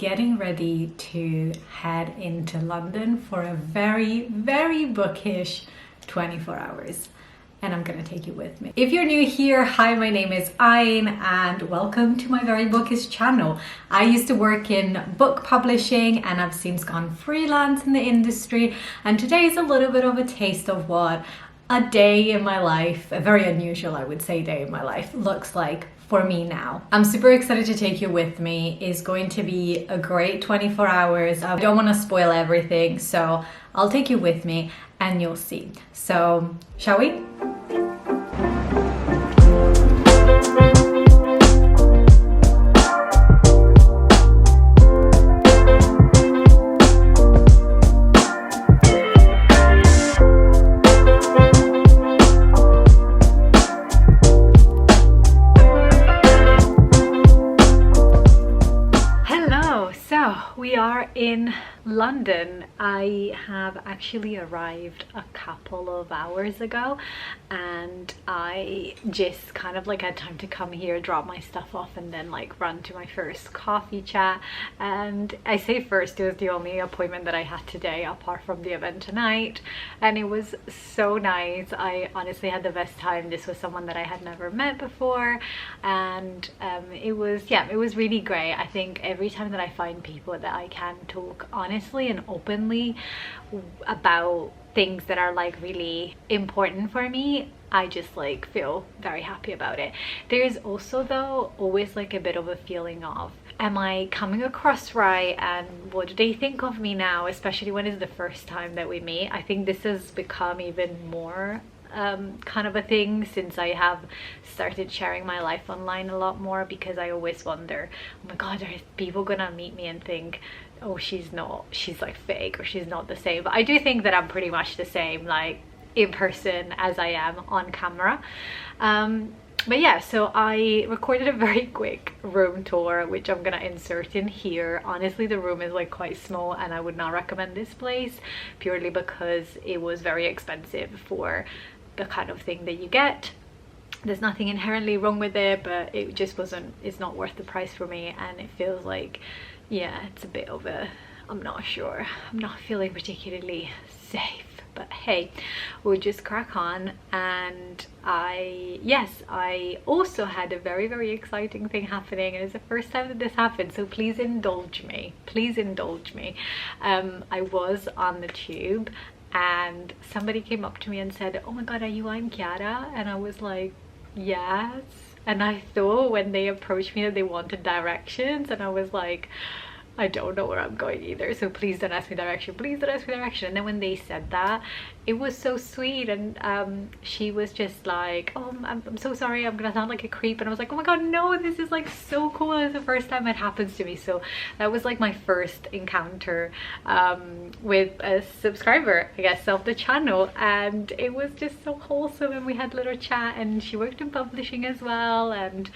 getting ready to head into London for a very, very bookish 24 hours. And I'm gonna take you with me. If you're new here, hi, my name is Ayn and welcome to my very bookish channel. I used to work in book publishing and I've since gone freelance in the industry. And today is a little bit of a taste of what a day in my life, a very unusual, I would say, day in my life looks like for me now. I'm super excited to take you with me. It's going to be a great 24 hours. I don't want to spoil everything, so I'll take you with me and you'll see. So, shall we? We are in London. I have actually arrived a couple of hours ago and I just kind of like had time to come here, drop my stuff off and then like run to my first coffee chat. And I say first, it was the only appointment that I had today apart from the event tonight, and it was so nice. I honestly had the best time. This was someone that I had never met before and it was really great. I think every time that I find people that I can talk honestly and openly about things that are like really important for me, I just like feel very happy about it. There's also though always like a bit of a feeling of, am I coming across right and what do they think of me now, especially when it's the first time that we meet. I think this has become even more kind of a thing since I have started sharing my life online a lot more, because I always wonder, oh my god, are people gonna meet me and think, oh, she's like fake or she's not the same. But I do think that I'm pretty much the same like in person as I am on camera. But yeah, so I recorded a very quick room tour which I'm gonna insert in here. Honestly, the room is like quite small and I would not recommend this place purely because it was very expensive for the kind of thing that you get. There's nothing inherently wrong with it, but it just it's not worth the price for me, and it feels like, yeah, it's a bit of a, I'm not sure, I'm not feeling particularly safe, but hey, we'll just crack on. And I also had a very, very exciting thing happening, and it's the first time that this happened, so please indulge me, please indulge me. I was on the tube and somebody came up to me and said, oh my god, are you Chiara? And I was like, yes. And I thought when they approached me that they wanted directions, and I was like, I don't know where I'm going either, so please don't ask me direction, please don't ask me direction. And then when they said that, it was so sweet, and she was just like, oh, I'm so sorry, I'm gonna sound like a creep. And I was like, oh my god, no, this is like so cool. It's the first time it happens to me. So that was like my first encounter with a subscriber, I guess, of the channel, and it was just so wholesome. And we had a little chat, and she worked in publishing as well, and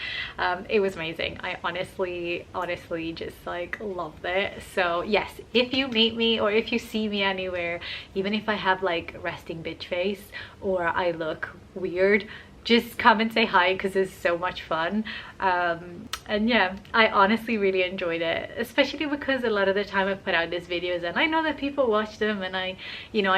it was amazing. I honestly just like loved it. So yes, if you meet me or if you see me anywhere, even if I have like resting bitch face or I look weird, just come and say hi because it's so much fun. And yeah, I honestly really enjoyed it, especially because a lot of the time I put out these videos and I know that people watch them, and I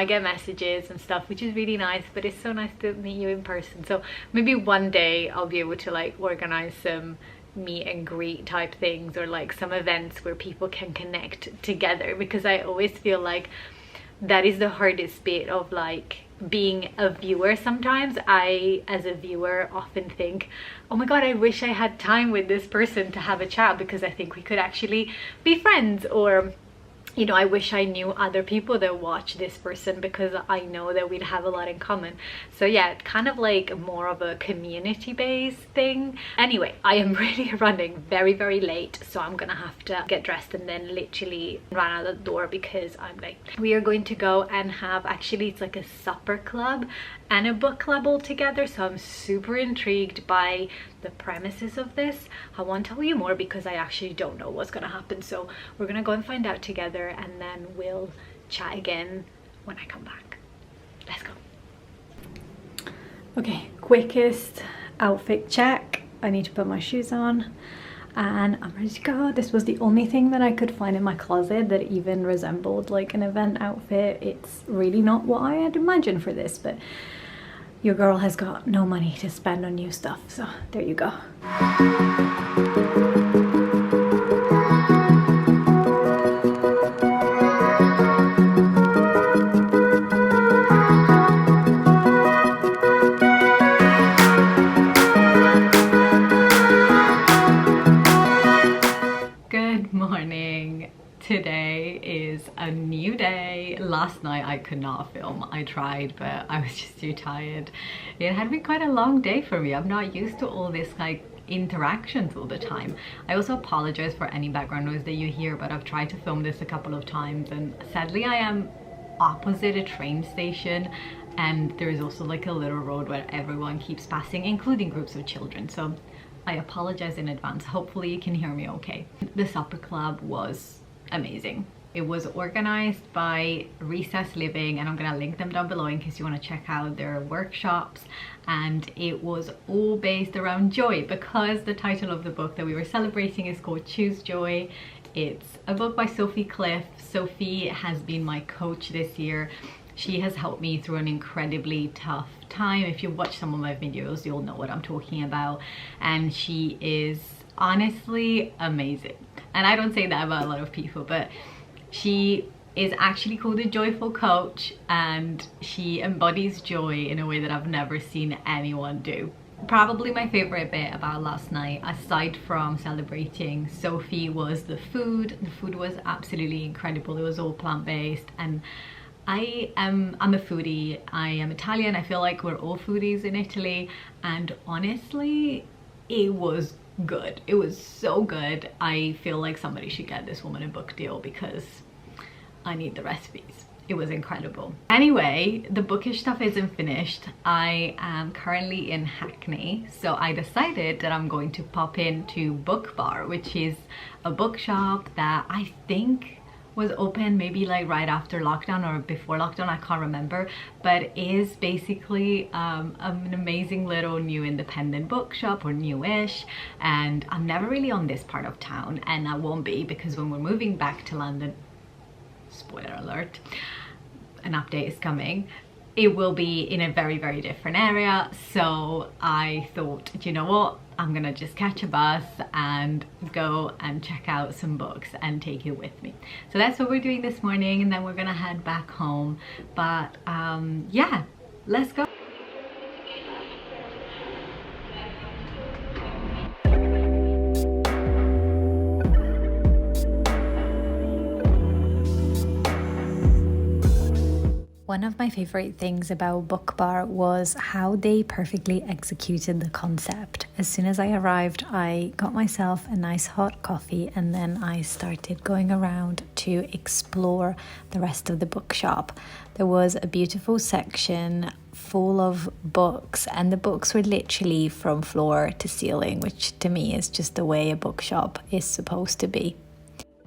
get messages and stuff, which is really nice, but it's so nice to meet you in person. So maybe one day I'll be able to like organize some meet and greet type things, or like some events where people can connect together, because I always feel like that is the hardest bit of like being a viewer. Sometimes I, as a viewer, often think, oh my god, I wish I had time with this person to have a chat because I think we could actually be friends, or you know, I wish I knew other people that watch this person because I know that we'd have a lot in common. So yeah, kind of like more of a community-based thing. Anyway, I am really running very, very late, so I'm gonna have to get dressed and then literally run out the door because I'm late. We are going to go and have, actually it's like a supper club and a book club all together, so I'm super intrigued by the premises of this. I won't tell you more because I actually don't know what's gonna happen, so we're gonna go and find out together and then we'll chat again when I come back. Let's go. Okay, quickest outfit check. I need to put my shoes on. and I'm ready to go. This was the only thing that I could find in my closet that even resembled like an event outfit. It's really not what I had imagined for this, but your girl has got no money to spend on new stuff, so there you go. Good morning. Today is a new day. Last night I could not film. I tried, but I was just too tired. It had been quite a long day for me. I'm not used to all this like interactions all the time. I also apologize for any background noise that you hear, but I've tried to film this a couple of times, and sadly I am opposite a train station, and there is also like a little road where everyone keeps passing, including groups of children, so I apologize in advance. Hopefully you can hear me okay. The supper club was amazing. It was organized by Recess Living, and I'm gonna link them down below in case you want to check out their workshops. And it was all based around joy, because the title of the book that we were celebrating is called Choose Joy. It's a book by Sophie Cliff. Sophie has been my coach this year. She has helped me through an incredibly tough time. If you watch some of my videos, you'll know what I'm talking about. And she is honestly amazing. And I don't say that about a lot of people, but she is actually called a joyful coach, and she embodies joy in a way that I've never seen anyone do. Probably my favorite bit about last night, aside from celebrating Sophie, was the food. The food was absolutely incredible. It was all plant-based, and I'm a foodie. I am Italian. I feel like we're all foodies in Italy, and honestly it was good. It was so good. I feel like somebody should get this woman a book deal because I need the recipes. It was incredible. Anyway, the bookish stuff isn't finished. I am currently in Hackney, so I decided that I'm going to pop into BookBar, which is a bookshop that I think was open maybe like right after lockdown or before lockdown, I can't remember, but is basically an amazing little new independent bookshop, or newish. And I'm never really on this part of town, and I won't be, because when we're moving back to London, spoiler alert, an update is coming, it will be in a very, very different area. So I thought, you know what, I'm gonna just catch a bus and go and check out some books and take it with me. So that's what we're doing this morning, and then we're gonna head back home. But yeah, let's go. One of my favorite things about BookBar was how they perfectly executed the concept. As soon as I arrived, I got myself a nice hot coffee, and then I started going around to explore the rest of the bookshop. There was a beautiful section full of books, and the books were literally from floor to ceiling, which to me is just the way a bookshop is supposed to be.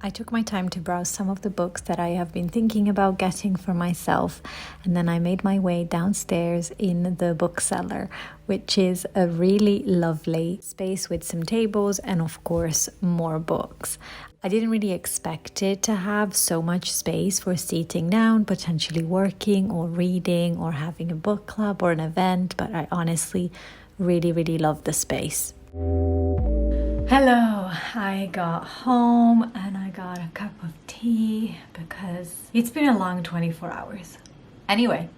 I took my time to browse some of the books that I have been thinking about getting for myself, and then I made my way downstairs in the bookcellar, which is a really lovely space with some tables and of course more books. I didn't really expect it to have so much space for sitting down, potentially working or reading or having a book club or an event, but I honestly really love the space. Hello, I got home and I got a cup of tea because it's been a long 24 hours. Anyway,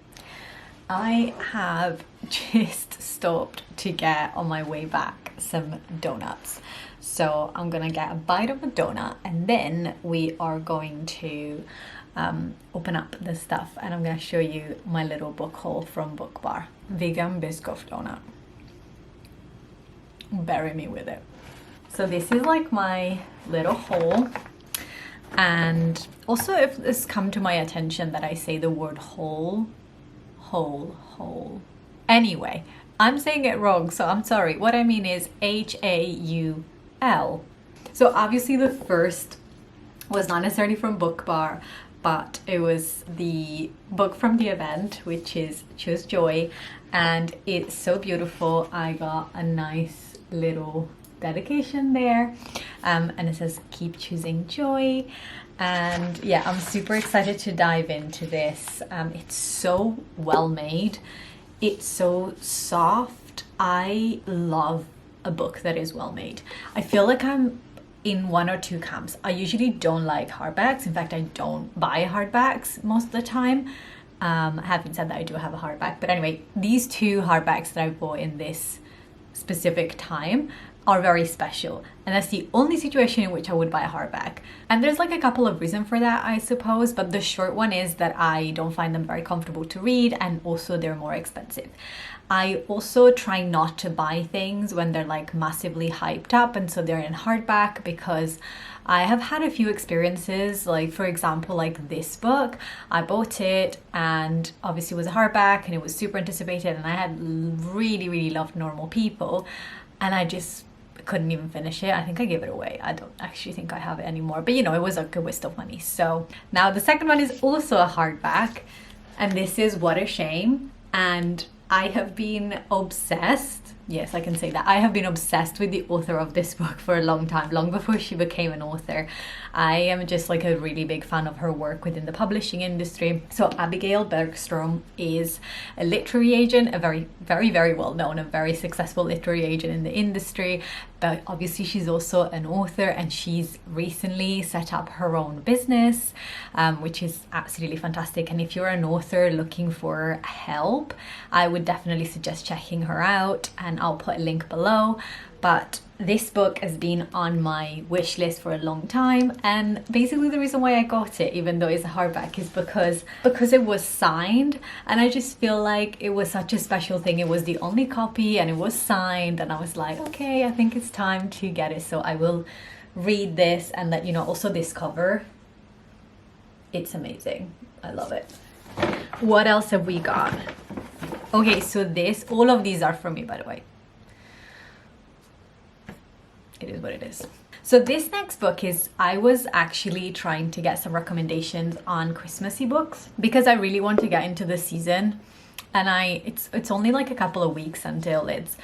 I have just stopped to get on my way back some donuts. So I'm gonna get a bite of a donut, and then we are going to open up the stuff, and I'm gonna show you my little book haul from BookBar. Vegan Biscoff donut. Bury me with it. So this is like my little haul, and also if it's come to my attention that I say the word whole. Anyway, I'm saying it wrong, so I'm sorry. What I mean is H-A-U-L. So obviously the first was not necessarily from BookBar, but it was the book from the event, which is Choose Joy, and it's so beautiful. I got a nice little dedication there, and it says keep choosing joy. And yeah, I'm super excited to dive into this. It's so well made, it's so soft. I love a book that is well made. I feel like I'm in one or two camps. I usually don't like hardbacks. In fact, I don't buy hardbacks most of the time. Having said that, I do have a hardback, but anyway, these two hardbacks that I bought in this specific time are very special, and that's the only situation in which I would buy a hardback. And there's like a couple of reasons for that, I suppose, but the short one is that I don't find them very comfortable to read, and also they're more expensive. I also try not to buy things when they're like massively hyped up and so they're in hardback, because I have had a few experiences, like for example, like this book, I bought it and obviously it was a hardback and it was super anticipated, and I had really loved Normal People, and I just couldn't even finish it. I think I gave it away. I don't actually think I have it anymore, but you know, it was like a waste of money. So now the second one is also a hardback, and this is What a Shame, and I have been obsessed. Yes, I can say that. I have been obsessed with the author of this book for a long time, long before she became an author. I am just like a really big fan of her work within the publishing industry. So Abigail Bergstrom is a literary agent, a very well known and very successful literary agent in the industry. But obviously she's also an author, and she's recently set up her own business, which is absolutely fantastic. And if you're an author looking for help, I would definitely suggest checking her out, and I'll put a link below. But this book has been on my wish list for a long time, and basically the reason why I got it, even though it's a hardback, is because it was signed, and I just feel like it was such a special thing. It was the only copy and it was signed, and I was like, okay, I think it's time to get it. So I will read this and let you know. Also, this cover, it's amazing. I love it. What else have we got? Okay, so all of these are for me, by the way. It is what it is. So this next book is, I was actually trying to get some recommendations on Christmassy books because I really want to get into the season, and it's only like a couple of weeks until it's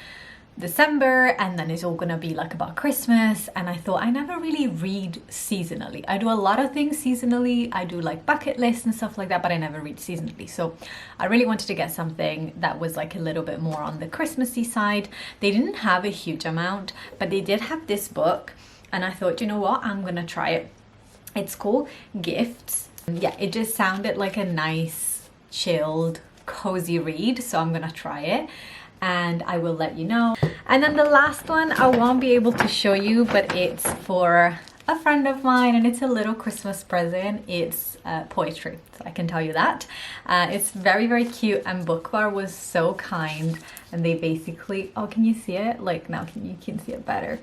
December, and then it's all gonna be like about Christmas. And I thought, I never really read seasonally. I do a lot of things seasonally. I do like bucket lists and stuff like that, but I never read seasonally. So I really wanted to get something that was like a little bit more on the Christmassy side. They didn't have a huge amount, but they did have this book, and I thought, you know what, I'm gonna try it. It's called Gifts. Yeah, it just sounded like a nice, chilled, cozy read, so I'm gonna try it, and I will let you know. And then the last one I won't be able to show you, but it's for a friend of mine, and it's a little Christmas present. It's poetry, so I can tell you that. It's very cute, and BookBar was so kind, and they basically, oh, can you see it? Like now you can see it better.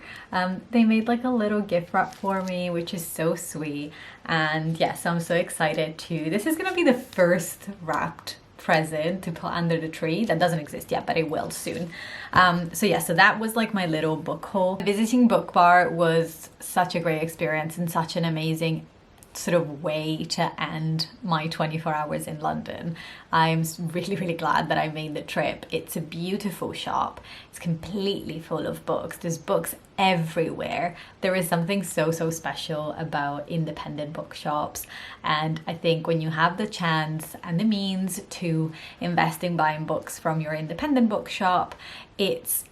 They made like a little gift wrap for me, which is so sweet. And yeah, so I'm so excited too. This is gonna be the first wrapped present to put under the tree. That doesn't exist yet, but it will soon. So yeah, so that was like my little book haul. Visiting BookBar was such a great experience and such an amazing sort of way to end my 24 hours in London. I'm really glad that I made the trip. It's a beautiful shop. It's completely full of books. There's books everywhere. There is something so special about independent bookshops, and I think when you have the chance and the means to invest in buying books from your independent bookshop, it's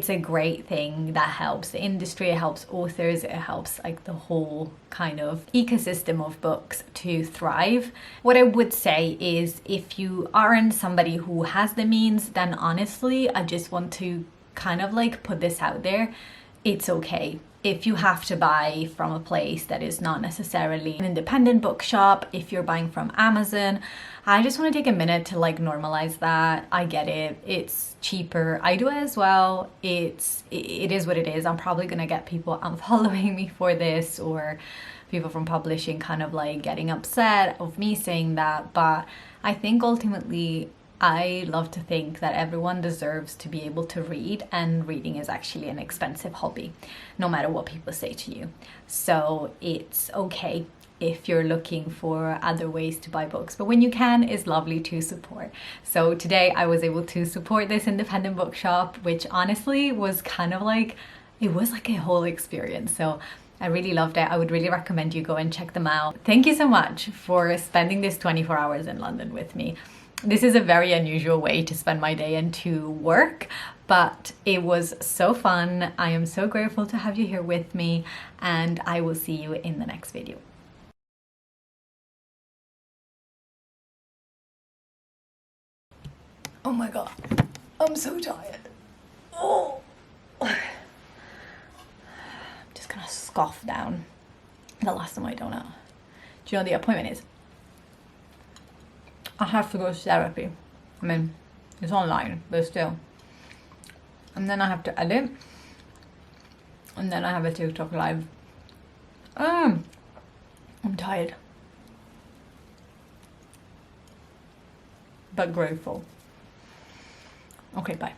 a great thing that helps the industry, it helps authors, it helps like the whole kind of ecosystem of books to thrive. What I would say is, if you aren't somebody who has the means, then honestly, I just want to kind of like put this out there. It's okay if you have to buy from a place that is not necessarily an independent bookshop. If you're buying from Amazon, I just want to take a minute to like normalize that. I get it, it's cheaper. I do it as well. It is what it is. I'm probably gonna get people unfollowing me for this, or people from publishing kind of like getting upset of me saying that, but I think ultimately I love to think that everyone deserves to be able to read, and reading is actually an expensive hobby, no matter what people say to you. So it's okay if you're looking for other ways to buy books, but when you can, it's lovely to support. So today I was able to support this independent bookshop, which honestly was kind of like it was like a whole experience. So I really loved it. I would really recommend you go and check them out. Thank you so much for spending this 24 hours in London with me. This is a very unusual way to spend my day and to work, but it was so fun. I am so grateful to have you here with me, and I will see you in the next video. Oh my god, I'm so tired. Oh. I'm just gonna scoff down the last of my donut. Do you know what the appointment is? I have to go to therapy. I mean, it's online, but still. And then I have to edit. And then I have a TikTok live. I'm tired. But grateful. Okay, bye.